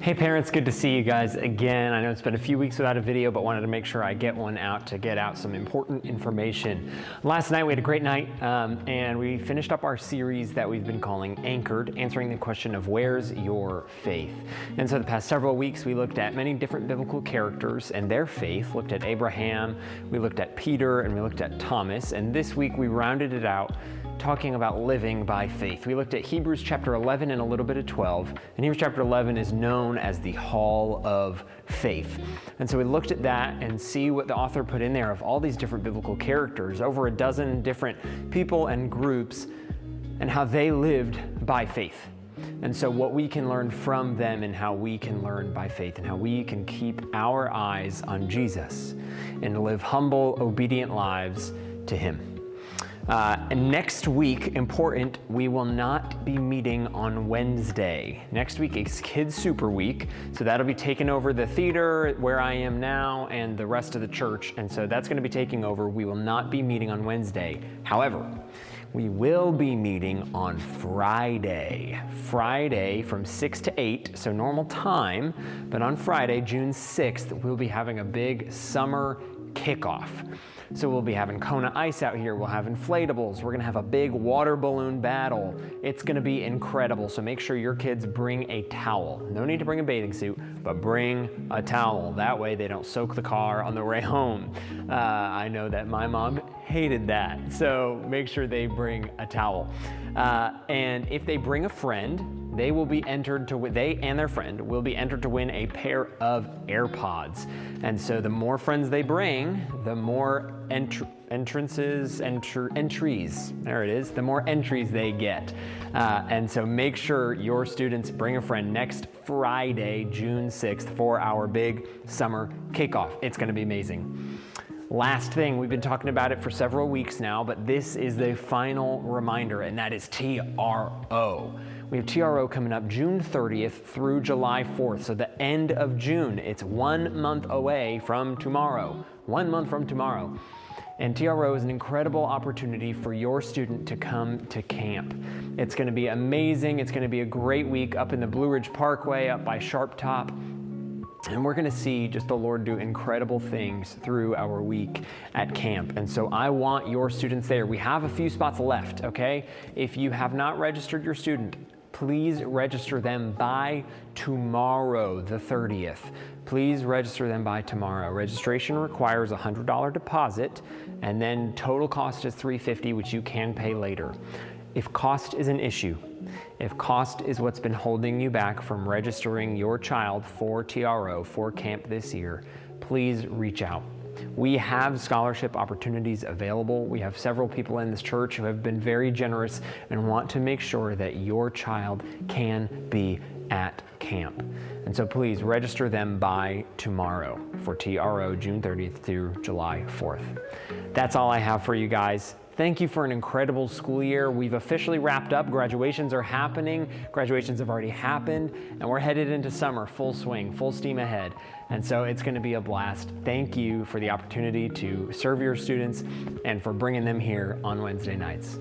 Hey parents, good to see you guys again. I know it's been a few weeks without a video, but wanted to make sure I get one out to get out some important information. Last night we had a great night and we finished up our series that we've been calling Anchored, answering the question of where's your faith? And so the past several weeks we looked at many different biblical characters and their faith, looked at Abraham, we looked at Peter, and we looked at Thomas, and this week we rounded it out talking about living by faith. We looked at Hebrews chapter 11 and a little bit of 12, and Hebrews chapter 11 is known as the Hall of Faith. And so we looked at that and see what the author put in there of all these different biblical characters, over a dozen different people and groups, and how they lived by faith. And so what we can learn from them and how we can learn by faith and how we can keep our eyes on Jesus and live humble, obedient lives to Him. And next week, important, we will not be meeting on Wednesday. Next week is Kids Super Week, so that'll be taking over the theater where I am now and the rest of the church, and so that's going to be taking over. We will not be meeting on Wednesday. However, we will be meeting on Friday from 6 to 8, so normal time, but on Friday, June 6th, we'll be having a big summer kickoff. So we'll be having Kona ice out here, we'll have inflatables, we're gonna have a big water balloon battle. It's gonna be incredible, so make sure your kids bring a towel. No need to bring a bathing suit, but bring a towel. That way they don't soak the car on the way home. I know that my mom hated that, so make sure they bring a towel. And if they bring a friend, they will be entered to win, they and their friend will be entered to win a pair of AirPods. And so the more friends they bring, the more entries, there it is, the more entries they get. And so make sure your students bring a friend next Friday, June 6th, for our big summer kickoff. It's gonna be amazing. Last thing, we've been talking about it for several weeks now, but this is the final reminder, and that is TRO. We have TRO coming up June 30th through July 4th, so the end of June. It's 1 month away from tomorrow. 1 month from tomorrow. And TRO is an incredible opportunity for your student to come to camp. It's gonna be amazing. It's gonna be a great week up in the Blue Ridge Parkway, up by Sharp Top. And we're gonna see just the Lord do incredible things through our week at camp. And so I want your students there. We have a few spots left, okay? If you have not registered your student, please register them by tomorrow, the 30th. Please register them by tomorrow. Registration requires a $100 deposit, and then total cost is $350, which you can pay later. If cost is an issue, if cost is what's been holding you back from registering your child for TRO, for camp this year, please reach out. We have scholarship opportunities available. We have several people in this church who have been very generous and want to make sure that your child can be at camp. And so please register them by tomorrow for TRO, June 30th through July 4th. That's all I have for you guys. Thank you for an incredible school year. We've officially wrapped up. Graduations are happening. Graduations have already happened, and we're headed into summer, full swing, full steam ahead. And so it's gonna be a blast. Thank you for the opportunity to serve your students and for bringing them here on Wednesday nights.